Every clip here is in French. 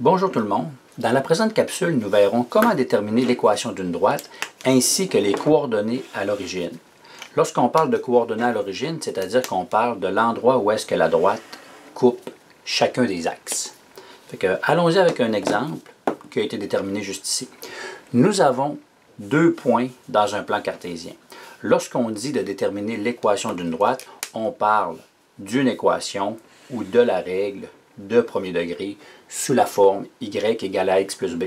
Bonjour tout le monde. Dans la présente capsule, nous verrons comment déterminer l'équation d'une droite ainsi que les coordonnées à l'origine. Lorsqu'on parle de coordonnées à l'origine, c'est-à-dire qu'on parle de l'endroit où est-ce que la droite coupe chacun des axes. Allons-y avec un exemple qui a été déterminé juste ici. Nous avons deux points dans un plan cartésien. Lorsqu'on dit de déterminer l'équation d'une droite, on parle d'une équation ou de la règle de premier degré sous la forme y égale à x plus b.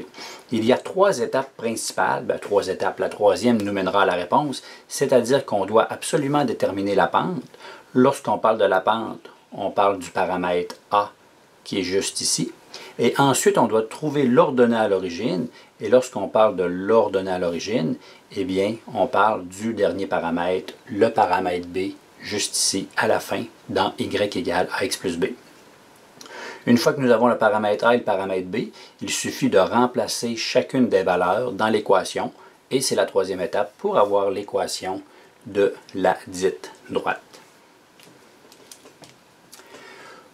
Il y a trois étapes principales, trois étapes, la troisième nous mènera à la réponse, c'est-à-dire qu'on doit absolument déterminer la pente. Lorsqu'on parle de la pente, on parle du paramètre A qui est juste ici. Et ensuite, on doit trouver l'ordonnée à l'origine. Et lorsqu'on parle de l'ordonnée à l'origine, eh bien, on parle du dernier paramètre, le paramètre B, juste ici, à la fin, dans y égale à x plus b. Une fois que nous avons le paramètre A et le paramètre B, il suffit de remplacer chacune des valeurs dans l'équation. Et c'est la troisième étape pour avoir l'équation de la dite droite.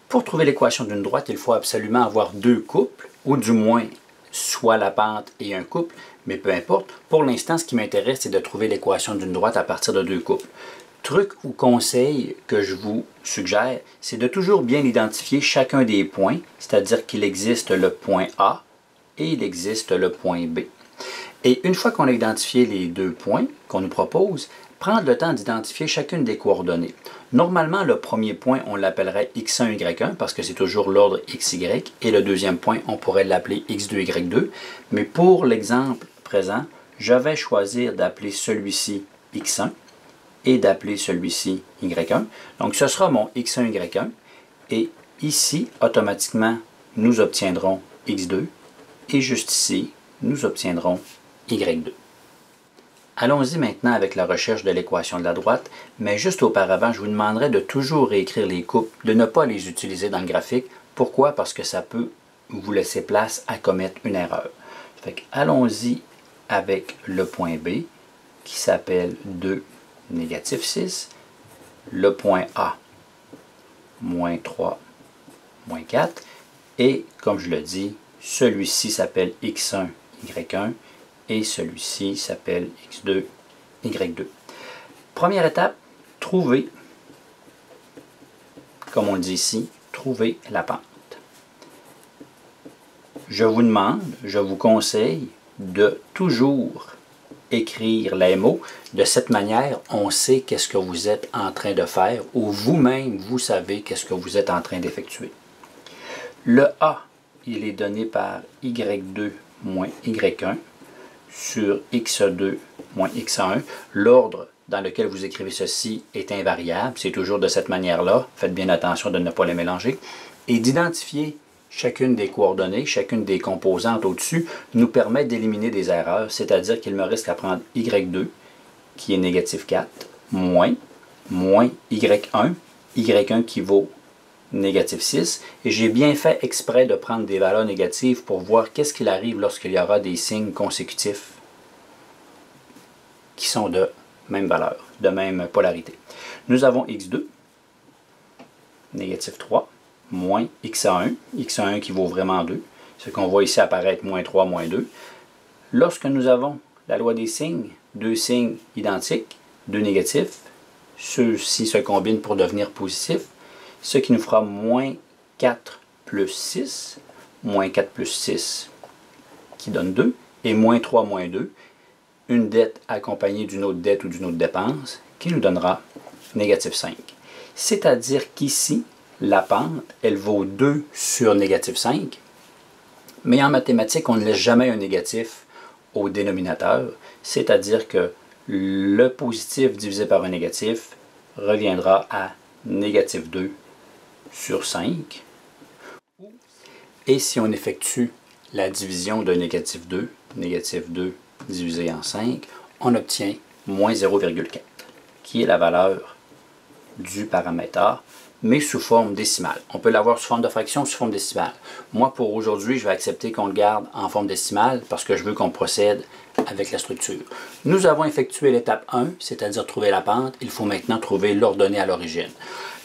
Pour trouver l'équation d'une droite, il faut absolument avoir deux couples, ou du moins soit la pente et un couple, mais peu importe. Pour l'instant, ce qui m'intéresse, c'est de trouver l'équation d'une droite à partir de deux couples. Truc ou conseil que je vous suggère, c'est de toujours bien identifier chacun des points, c'est-à-dire qu'il existe le point A et il existe le point B. Et une fois qu'on a identifié les deux points qu'on nous propose, prendre le temps d'identifier chacune des coordonnées. Normalement, le premier point, on l'appellerait x1, y1 parce que c'est toujours l'ordre xy. Et le deuxième point, on pourrait l'appeler x2, y2. Mais pour l'exemple présent, je vais choisir d'appeler celui-ci x1 et d'appeler celui-ci y1. Donc, ce sera mon x1, y1. Et ici, automatiquement, nous obtiendrons x2. Et juste ici, nous obtiendrons y2. Allons-y maintenant avec la recherche de l'équation de la droite, mais juste auparavant, je vous demanderai de toujours réécrire les couples, de ne pas les utiliser dans le graphique. Pourquoi? Parce que ça peut vous laisser place à commettre une erreur. Allons-y avec le point B, qui s'appelle 2, négatif 6, le point A, moins 3, moins 4, et comme je le dis, celui-ci s'appelle x1, y1, et celui-ci s'appelle x2, y2. Première étape, trouver, comme on le dit ici, trouver la pente. Je vous demande, je vous conseille de toujours écrire les mots. De cette manière, on sait qu'est-ce que vous êtes en train de faire ou vous-même, vous savez qu'est-ce que vous êtes en train d'effectuer. Le A, il est donné par y2 moins y1 sur x2 moins x1. L'ordre dans lequel vous écrivez ceci est invariable. C'est toujours de cette manière-là. Faites bien attention de ne pas les mélanger. Et d'identifier chacune des coordonnées, chacune des composantes au-dessus, nous permet d'éliminer des erreurs. C'est-à-dire qu'il me reste qu'à prendre y2, qui est négatif 4, moins y1, y1 qui vaut négatif 6, et j'ai bien fait exprès de prendre des valeurs négatives pour voir qu'est-ce qu'il arrive lorsqu'il y aura des signes consécutifs qui sont de même valeur, de même polarité. Nous avons x2, négatif 3, moins x1, x1 qui vaut vraiment 2, ce qu'on voit ici apparaître moins 3, moins 2. Lorsque nous avons la loi des signes, deux signes identiques, deux négatifs, ceux-ci se combinent pour devenir positifs, ce qui nous fera moins 4 plus 6, moins 4 plus 6 qui donne 2, et moins 3 moins 2, une dette accompagnée d'une autre dette ou d'une autre dépense, qui nous donnera négatif 5. C'est-à-dire qu'ici, la pente, elle vaut 2 sur négatif 5, mais en mathématiques, on ne laisse jamais un négatif au dénominateur, c'est-à-dire que le positif divisé par un négatif reviendra à négatif 2 sur 5. Et si on effectue la division de négatif 2 divisé en 5, on obtient moins 0,4, qui est la valeur du paramètre A, mais sous forme décimale. On peut l'avoir sous forme de fraction ou sous forme décimale. Moi, pour aujourd'hui, je vais accepter qu'on le garde en forme décimale parce que je veux qu'on procède avec la structure. Nous avons effectué l'étape 1, c'est-à-dire trouver la pente. Il faut maintenant trouver l'ordonnée à l'origine.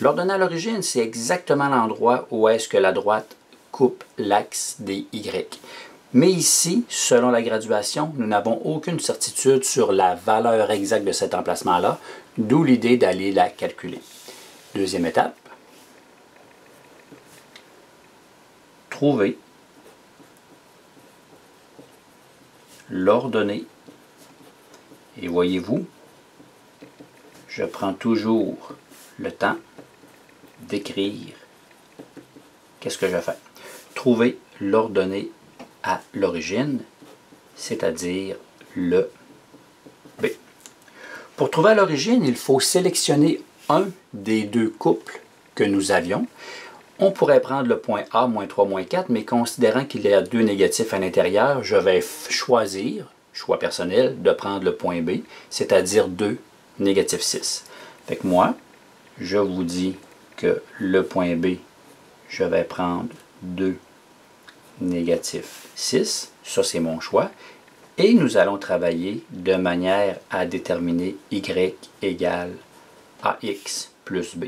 L'ordonnée à l'origine, c'est exactement l'endroit où est-ce que la droite coupe l'axe des Y. Mais ici, selon la graduation, nous n'avons aucune certitude sur la valeur exacte de cet emplacement-là, d'où l'idée d'aller la calculer. Deuxième étape, trouver l'ordonnée. Et voyez-vous, je prends toujours le temps d'écrire. Qu'est-ce que je fais? Trouver l'ordonnée à l'origine, c'est-à-dire le B. Pour trouver à l'origine, il faut sélectionner un des deux couples que nous avions. On pourrait prendre le point A, moins 3, moins 4, mais considérant qu'il y a deux négatifs à l'intérieur, je vais choisir, choix personnel, de prendre le point B, c'est-à-dire 2, négatif 6. Fait que moi, je vous dis que le point B, je vais prendre 2, négatif 6. Ça, c'est mon choix. Et nous allons travailler de manière à déterminer Y égale AX plus B.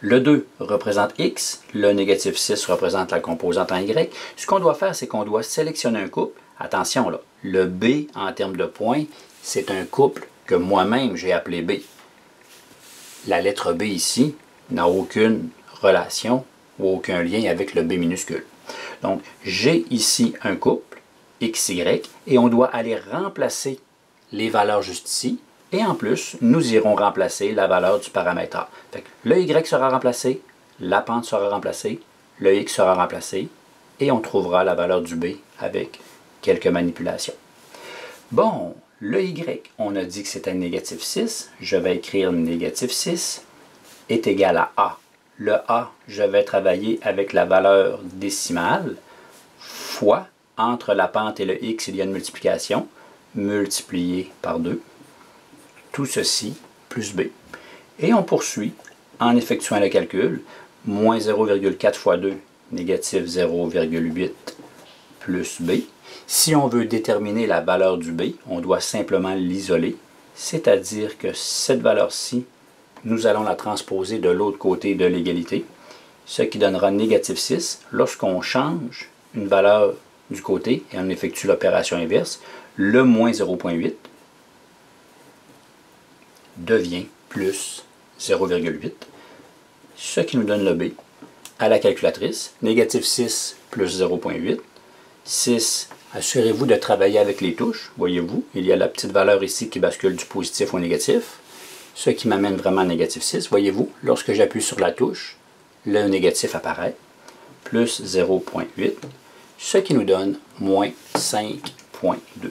Le 2 représente X, le négatif 6 représente la composante en Y. Ce qu'on doit faire, c'est qu'on doit sélectionner un couple. Attention, là, le B, en termes de points, c'est un couple que moi-même j'ai appelé B. La lettre B ici n'a aucune relation ou aucun lien avec le B minuscule. Donc, j'ai ici un couple, XY, et on doit aller remplacer les valeurs juste ici. Et en plus, nous irons remplacer la valeur du paramètre A. Fait que le Y sera remplacé, la pente sera remplacée, le X sera remplacé, et on trouvera la valeur du B avec quelques manipulations. Bon, le Y, on a dit que c'était négatif 6. Je vais écrire négatif 6 est égal à A. Le A, je vais travailler avec la valeur décimale fois, entre la pente et le X, il y a une multiplication, multiplié par 2. Tout ceci plus B. Et on poursuit en effectuant le calcul. Moins 0,4 fois 2, négatif 0,8 plus B. Si on veut déterminer la valeur du B, on doit simplement l'isoler, c'est-à-dire que cette valeur-ci, nous allons la transposer de l'autre côté de l'égalité, ce qui donnera négatif 6. Lorsqu'on change une valeur du côté et on effectue l'opération inverse, le moins 0,8 devient plus 0,8, ce qui nous donne le B à la calculatrice. Négatif 6 plus 0,8. 6, assurez-vous de travailler avec les touches. Voyez-vous, il y a la petite valeur ici qui bascule du positif au négatif, ce qui m'amène vraiment à négatif 6. Voyez-vous, lorsque j'appuie sur la touche, le négatif apparaît, plus 0,8, ce qui nous donne moins 5,2.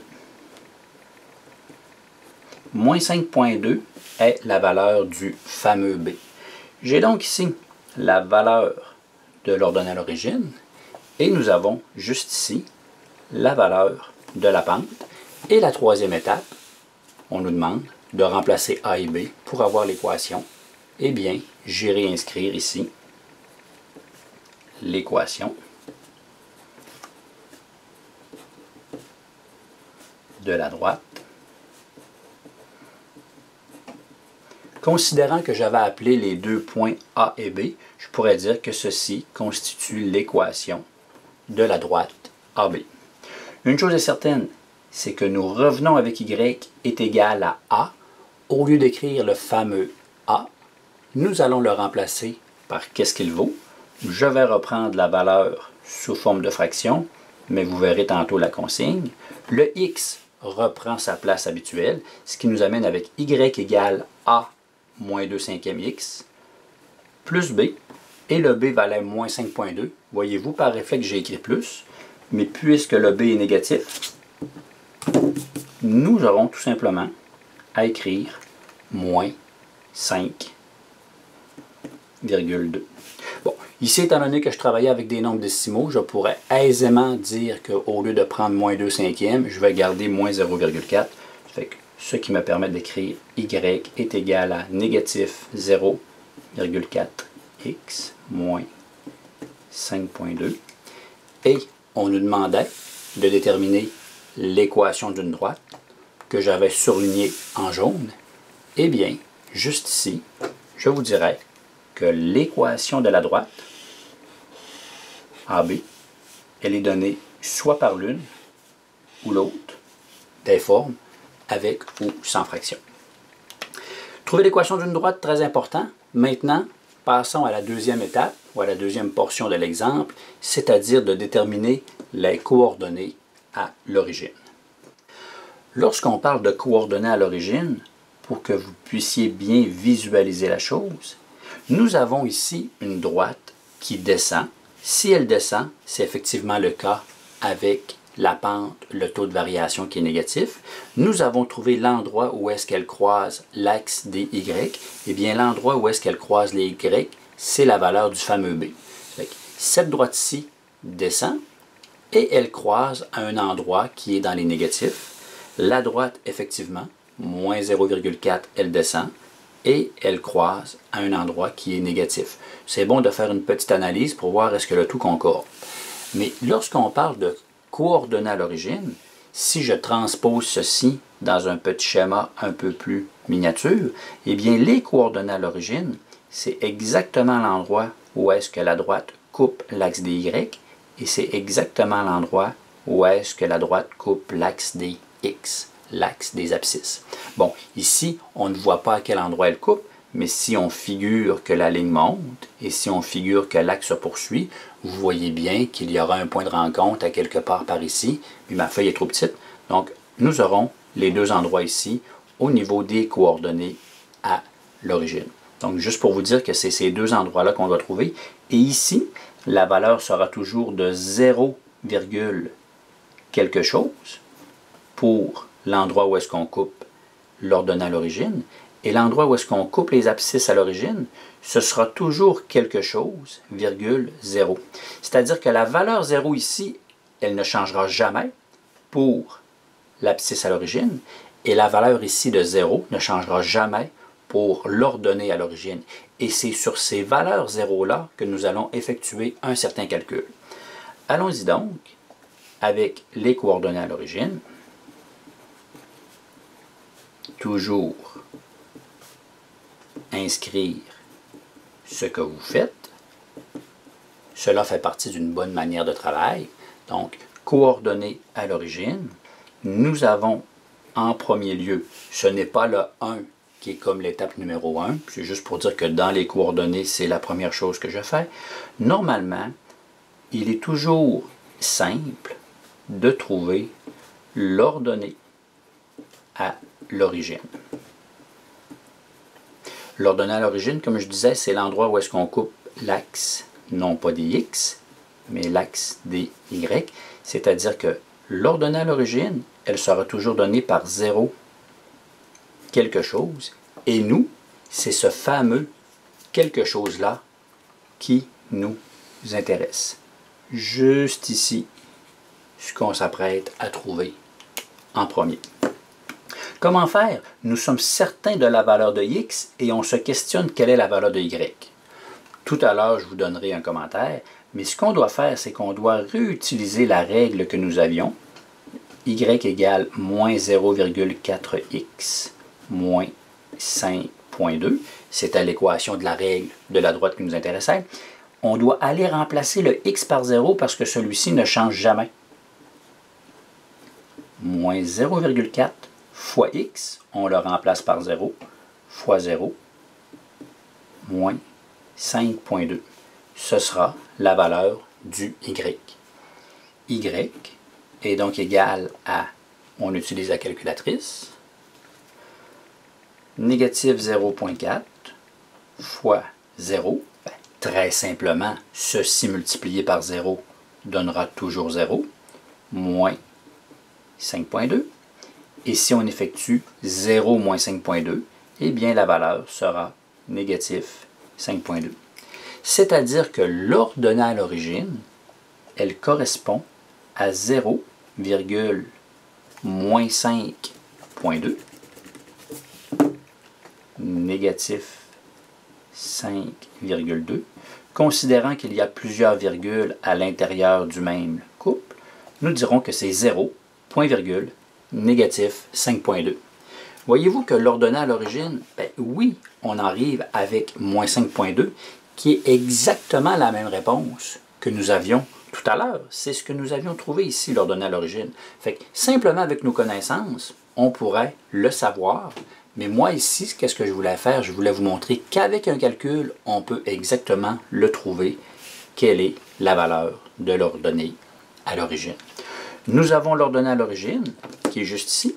Moins 5,2 est la valeur du fameux B. J'ai donc ici la valeur de l'ordonnée à l'origine et nous avons juste ici la valeur de la pente. Et la troisième étape, on nous demande de remplacer A et B pour avoir l'équation. Eh bien, j'irai inscrire ici l'équation de la droite. Considérant que j'avais appelé les deux points A et B, je pourrais dire que ceci constitue l'équation de la droite AB. Une chose est certaine, c'est que nous revenons avec Y est égal à A. Au lieu d'écrire le fameux A, nous allons le remplacer par qu'est-ce qu'il vaut. Je vais reprendre la valeur sous forme de fraction, mais vous verrez tantôt la consigne. Le X reprend sa place habituelle, ce qui nous amène avec Y égale A moins 2 cinquièmes X, plus B, et le B valait moins 5,2. Voyez-vous, par réflexe, j'ai écrit plus, mais puisque le B est négatif, nous aurons tout simplement à écrire moins 5,2. Bon, ici, étant donné que je travaillais avec des nombres décimaux, je pourrais aisément dire qu'au lieu de prendre moins 2 cinquièmes, je vais garder moins 0,4. Ce qui me permet d'écrire Y est égal à négatif 0,4x moins 5,2. Et on nous demandait de déterminer l'équation d'une droite que j'avais surlignée en jaune. Eh bien, juste ici, je vous dirais que l'équation de la droite AB, elle est donnée soit par l'une ou l'autre des formes, avec ou sans fraction. Trouver l'équation d'une droite, très important. Maintenant, passons à la deuxième étape, ou à la deuxième portion de l'exemple, c'est-à-dire de déterminer les coordonnées à l'origine. Lorsqu'on parle de coordonnées à l'origine, pour que vous puissiez bien visualiser la chose, nous avons ici une droite qui descend. Si elle descend, c'est effectivement le cas avec la pente, le taux de variation qui est négatif. Nous avons trouvé l'endroit où est-ce qu'elle croise l'axe des Y. Eh bien, l'endroit où est-ce qu'elle croise les Y, c'est la valeur du fameux B. Cette droite-ci descend et elle croise à un endroit qui est dans les négatifs. La droite, effectivement, moins 0,4, elle descend et elle croise à un endroit qui est négatif. C'est bon de faire une petite analyse pour voir est-ce que le tout concorde. Mais lorsqu'on parle de coordonnées à l'origine, si je transpose ceci dans un petit schéma un peu plus miniature, eh bien les coordonnées à l'origine, c'est exactement l'endroit où est-ce que la droite coupe l'axe des Y et c'est exactement l'endroit où est-ce que la droite coupe l'axe des X, l'axe des abscisses. Bon, ici, on ne voit pas à quel endroit elle coupe, mais si on figure que la ligne monte et si on figure que l'axe se poursuit, vous voyez bien qu'il y aura un point de rencontre à quelque part par ici, mais ma feuille est trop petite. Donc, nous aurons les deux endroits ici au niveau des coordonnées à l'origine. Donc, juste pour vous dire que c'est ces deux endroits-là qu'on doit trouver. Et ici, la valeur sera toujours de 0, quelque chose pour l'endroit où est-ce qu'on coupe l'ordonnée à l'origine. Et l'endroit où est-ce qu'on coupe les abscisses à l'origine, ce sera toujours quelque chose, 0. C'est-à-dire que la valeur 0 ici, elle ne changera jamais pour l'abscisse à l'origine. Et la valeur ici de 0 ne changera jamais pour l'ordonnée à l'origine. Et c'est sur ces valeurs 0-là que nous allons effectuer un certain calcul. Allons-y donc avec les coordonnées à l'origine. Toujours inscrire ce que vous faites. Cela fait partie d'une bonne manière de travail. Donc, coordonnées à l'origine. Nous avons en premier lieu, ce n'est pas le 1 qui est comme l'étape numéro 1. C'est juste pour dire que dans les coordonnées, c'est la première chose que je fais. Normalement, il est toujours simple de trouver l'ordonnée à l'origine. L'ordonnée à l'origine, comme je disais, c'est l'endroit où est-ce qu'on coupe l'axe, non pas des X, mais l'axe des Y. C'est-à-dire que l'ordonnée à l'origine, elle sera toujours donnée par 0 quelque chose. Et nous, c'est ce fameux quelque chose-là qui nous intéresse. Juste ici, ce qu'on s'apprête à trouver en premier. Comment faire? Nous sommes certains de la valeur de X et on se questionne quelle est la valeur de Y. Tout à l'heure, je vous donnerai un commentaire, mais ce qu'on doit faire, c'est qu'on doit réutiliser la règle que nous avions. Y égale moins 0,4x moins 5,2. C'était l'équation de la règle de la droite qui nous intéressait. On doit aller remplacer le x par 0 parce que celui-ci ne change jamais. Moins 0,4 fois x, on le remplace par 0, fois 0, moins 5,2. Ce sera la valeur du y. Y est donc égal à, on utilise la calculatrice, négatif 0,4 fois 0. Ben, très simplement, ceci multiplié par 0 donnera toujours 0, moins 5,2. Et si on effectue 0 moins 5,2, eh bien la valeur sera négatif 5,2. C'est-à-dire que l'ordonnée à l'origine, elle correspond à 0, moins 5,2, négatif 5,2. Considérant qu'il y a plusieurs virgules à l'intérieur du même couple, nous dirons que c'est 0, point virgule, négatif 5,2. Voyez-vous que l'ordonnée à l'origine, ben oui, on arrive avec moins 5,2, qui est exactement la même réponse que nous avions tout à l'heure. C'est ce que nous avions trouvé ici l'ordonnée à l'origine. Fait que simplement avec nos connaissances, on pourrait le savoir. Mais moi ici, qu'est-ce que je voulais faire? Je voulais vous montrer qu'avec un calcul, on peut exactement le trouver. Quelle est la valeur de l'ordonnée à l'origine? Nous avons l'ordonnée à l'origine, qui est juste ici.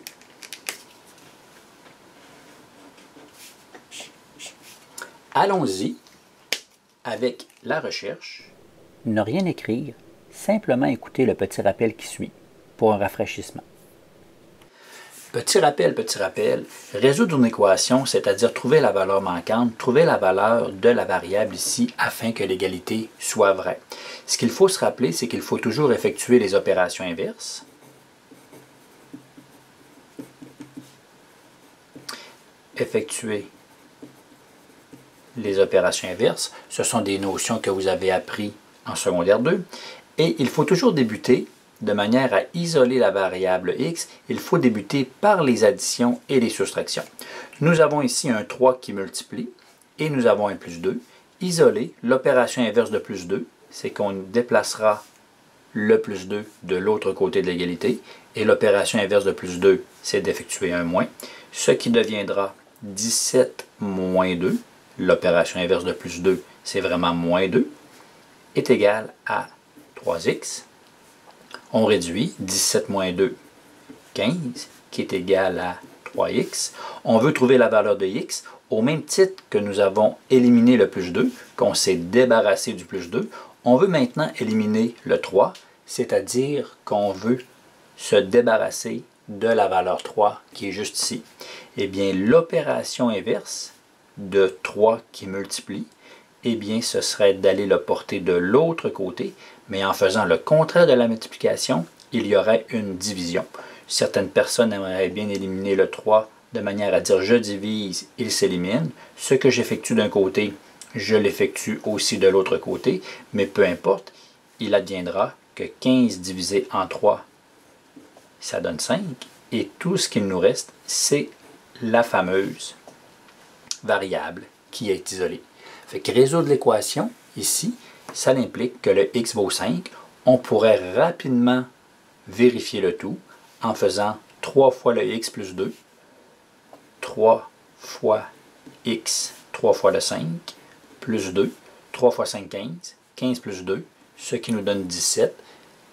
Allons-y avec la recherche. Ne rien écrire, simplement écouter le petit rappel qui suit pour un rafraîchissement. Petit rappel, résoudre une équation, c'est-à-dire trouver la valeur manquante, trouver la valeur de la variable ici afin que l'égalité soit vraie. Ce qu'il faut se rappeler, c'est qu'il faut toujours effectuer les opérations inverses. Effectuer les opérations inverses, ce sont des notions que vous avez apprises en secondaire 2. Et il faut toujours débuter de manière à isoler la variable x. Il faut débuter par les additions et les soustractions. Nous avons ici un 3 qui multiplie et nous avons un plus 2. Isoler, l'opération inverse de plus 2, c'est qu'on déplacera le plus 2 de l'autre côté de l'égalité. Et l'opération inverse de plus 2, c'est d'effectuer un moins, ce qui deviendra 17 moins 2. L'opération inverse de plus 2, c'est vraiment moins 2, est égal à 3x. On réduit 17 moins 2, 15, qui est égal à 3x. On veut trouver la valeur de x. Au même titre que nous avons éliminé le plus 2, qu'on s'est débarrassé du plus 2, on veut maintenant éliminer le 3, c'est-à-dire qu'on veut se débarrasser de la valeur 3 qui est juste ici. Eh bien, l'opération inverse de 3 qui multiplie, eh bien, ce serait d'aller le porter de l'autre côté, mais en faisant le contraire de la multiplication, il y aurait une division. Certaines personnes aimeraient bien éliminer le 3 de manière à dire je divise, il s'élimine. Ce que j'effectue d'un côté, je l'effectue aussi de l'autre côté, mais peu importe, il adviendra que 15 divisé en 3, ça donne 5, et tout ce qu'il nous reste, c'est la fameuse variable qui est isolée. Fait que résoudre l'équation, ici, ça implique que le x vaut 5. On pourrait rapidement vérifier le tout en faisant 3 fois le x plus 2, 3 fois x, 3 fois le 5, plus 2, 3 fois 5, 15, 15 plus 2, ce qui nous donne 17,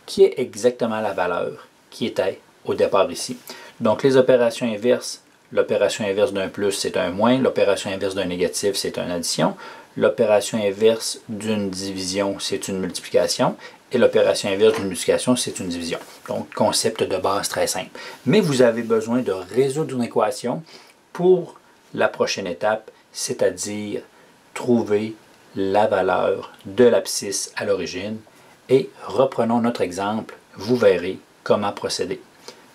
qui est exactement la valeur qui était au départ ici. Donc les opérations inverses, l'opération inverse d'un plus, c'est un moins. L'opération inverse d'un négatif, c'est une addition. L'opération inverse d'une division, c'est une multiplication. Et l'opération inverse d'une multiplication, c'est une division. Donc, concept de base très simple. Mais vous avez besoin de résoudre une équation pour la prochaine étape, c'est-à-dire trouver la valeur de l'abscisse à l'origine. Et reprenons notre exemple, vous verrez comment procéder.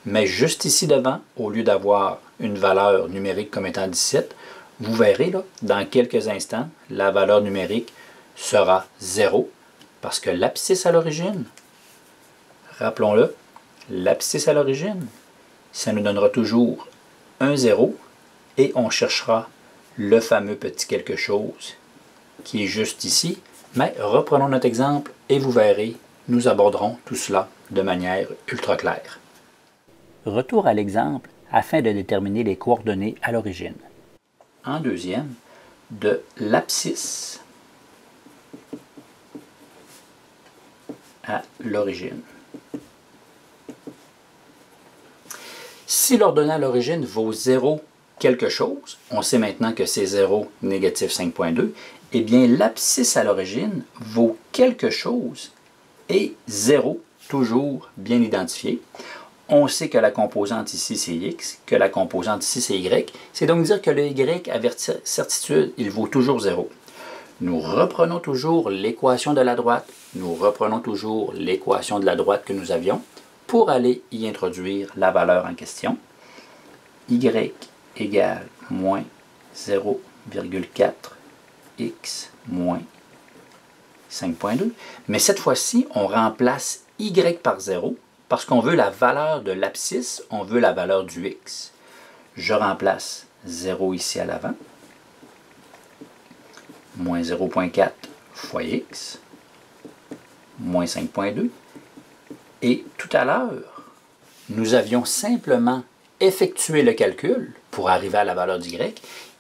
Mais juste ici devant, au lieu d'avoir une valeur numérique comme étant 17, vous verrez là, dans quelques instants, la valeur numérique sera 0 parce que l'abscisse à l'origine, rappelons-le, l'abscisse à l'origine, ça nous donnera toujours un 0 et on cherchera le fameux petit quelque chose qui est juste ici. Mais reprenons notre exemple et vous verrez, nous aborderons tout cela de manière ultra claire. Retour à l'exemple afin de déterminer les coordonnées à l'origine. En deuxième, de l'abscisse à l'origine. Si l'ordonnée à l'origine vaut 0 quelque chose, on sait maintenant que c'est 0 négatif 5.2, eh bien l'abscisse à l'origine vaut quelque chose et 0 toujours bien identifié. On sait que la composante ici, c'est x, que la composante ici, c'est y. C'est donc dire que le y, avec certitude, il vaut toujours 0. Nous reprenons toujours l'équation de la droite. Nous reprenons toujours l'équation de la droite que nous avions pour aller y introduire la valeur en question. Y égale moins 0,4 x moins 5.2. Mais cette fois-ci, on remplace y par 0. Parce qu'on veut la valeur de l'abscisse, on veut la valeur du x. Je remplace 0 ici à l'avant. Moins 0,4 fois x. moins 5,2. Et tout à l'heure, nous avions simplement effectué le calcul pour arriver à la valeur d'y.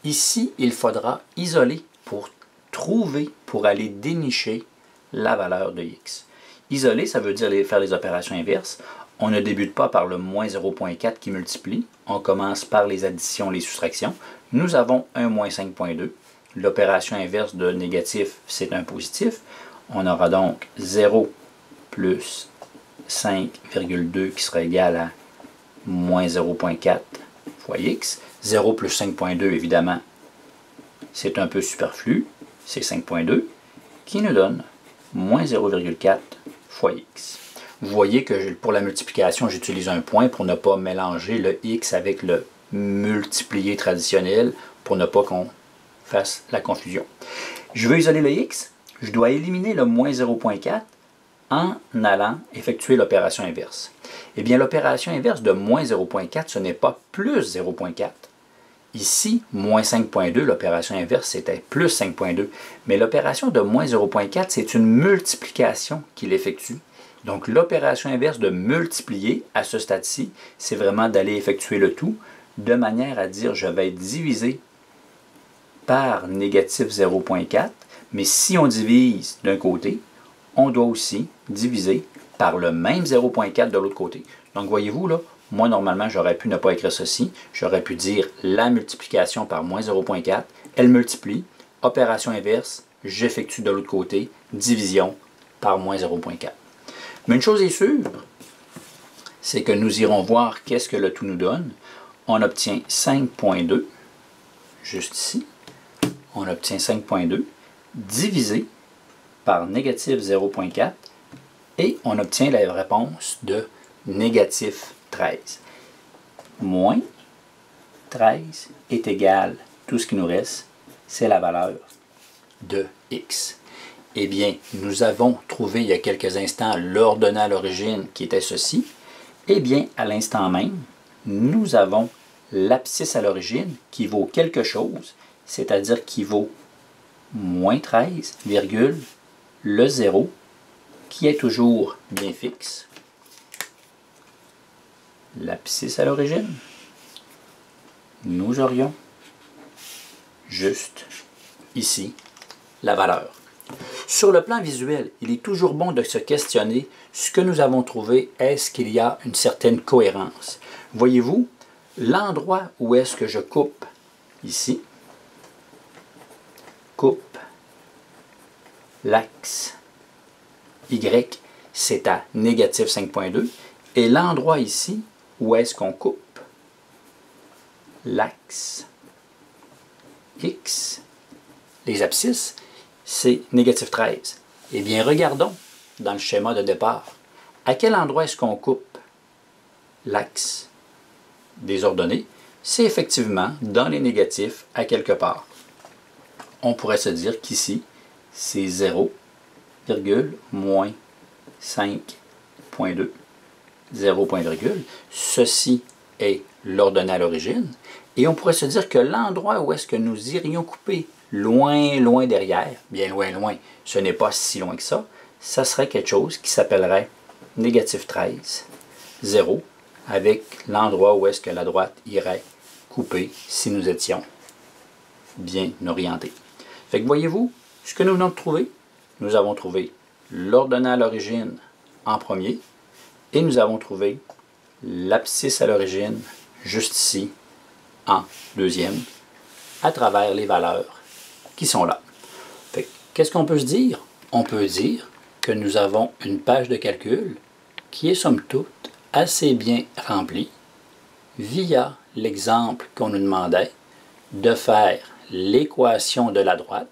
Ici, il faudra isoler pour trouver, pour aller dénicher la valeur de x. Isoler, ça veut dire faire les opérations inverses. On ne débute pas par le moins 0,4 qui multiplie. On commence par les additions, les soustractions. Nous avons un moins 5,2. L'opération inverse de négatif, c'est un positif. On aura donc 0 plus 5,2 qui sera égal à moins 0,4 fois x. 0 plus 5,2, évidemment, c'est un peu superflu. C'est 5,2 qui nous donne moins 0,4 fois x. Vous voyez que pour la multiplication, j'utilise un point pour ne pas mélanger le x avec le multiplié traditionnel, pour ne pas qu'on fasse la confusion. Je veux isoler le x, je dois éliminer le moins 0,4 en allant effectuer l'opération inverse. Eh bien, l'opération inverse de moins 0,4, ce n'est pas plus 0,4. Ici, moins 5,2, l'opération inverse, c'était plus 5,2. Mais l'opération de moins 0,4, c'est une multiplication qu'il effectue. Donc, l'opération inverse de multiplier, à ce stade-ci, c'est vraiment d'aller effectuer le tout, de manière à dire, je vais diviser par négatif 0,4. Mais si on divise d'un côté, on doit aussi diviser par le même 0,4 de l'autre côté. Donc, voyez-vous, là, moi, normalement, j'aurais pu ne pas écrire ceci. J'aurais pu dire la multiplication par moins 0,4. Elle multiplie. Opération inverse, j'effectue de l'autre côté. Division par moins 0,4. Mais une chose est sûre, c'est que nous irons voir qu'est-ce que le tout nous donne. On obtient 5,2, juste ici. On obtient 5,2 divisé par négatif 0,4 et on obtient la réponse de négatif 13. Moins 13 est égal, tout ce qui nous reste, c'est la valeur de x. Eh bien, nous avons trouvé il y a quelques instants l'ordonnée à l'origine qui était ceci. Eh bien, à l'instant même, nous avons l'abscisse à l'origine qui vaut quelque chose, c'est-à-dire qui vaut moins 13, le 0, qui est toujours bien fixe. L'abscisse à l'origine, nous aurions juste ici la valeur. Sur le plan visuel, il est toujours bon de se questionner ce que nous avons trouvé, est-ce qu'il y a une certaine cohérence? Voyez-vous, l'endroit où est-ce que je coupe ici, coupe l'axe Y, c'est à négatif 5,2, et l'endroit ici où est-ce qu'on coupe l'axe X, les abscisses, c'est négatif 13. Eh bien, regardons dans le schéma de départ. À quel endroit est-ce qu'on coupe l'axe des ordonnées? C'est effectivement dans les négatifs à quelque part. On pourrait se dire qu'ici, c'est 0, moins 5,2, 0, virgule. Ceci est l'ordonnée à l'origine. Et on pourrait se dire que l'endroit où est-ce que nous irions couper loin, loin derrière, bien loin, loin, ce n'est pas si loin que ça, ça serait quelque chose qui s'appellerait négatif 13, 0, avec l'endroit où est-ce que la droite irait couper si nous étions bien orientés. Fait que voyez-vous, ce que nous venons de trouver, nous avons trouvé l'ordonnée à l'origine en premier, et nous avons trouvé l'abscisse à l'origine, juste ici, en deuxième, à travers les valeurs qui sont là. Qu'est-ce qu'on peut se dire? On peut dire que nous avons une page de calcul qui est somme toute assez bien remplie via l'exemple qu'on nous demandait de faire l'équation de la droite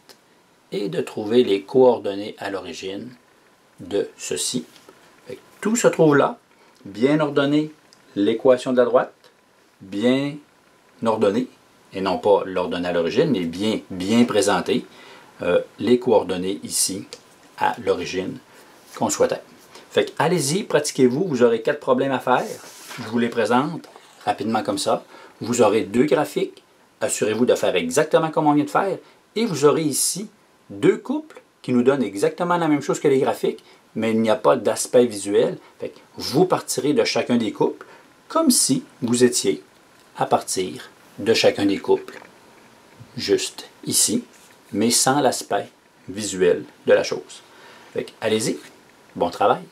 et de trouver les coordonnées à l'origine de ceci. Tout se trouve là, bien ordonné, l'équation de la droite, bien ordonnée, et non pas l'ordonnée à l'origine, mais bien présenté, les coordonnées ici à l'origine qu'on souhaitait. Fait que allez-y, pratiquez-vous, vous aurez 4 problèmes à faire. Je vous les présente rapidement comme ça. Vous aurez 2 graphiques, assurez-vous de faire exactement comme on vient de faire, et vous aurez ici 2 couples qui nous donnent exactement la même chose que les graphiques, mais il n'y a pas d'aspect visuel. Fait que vous partirez de chacun des couples comme si vous étiez à partir de chacun des couples, juste ici, mais sans l'aspect visuel de la chose. Fait que allez-y, bon travail!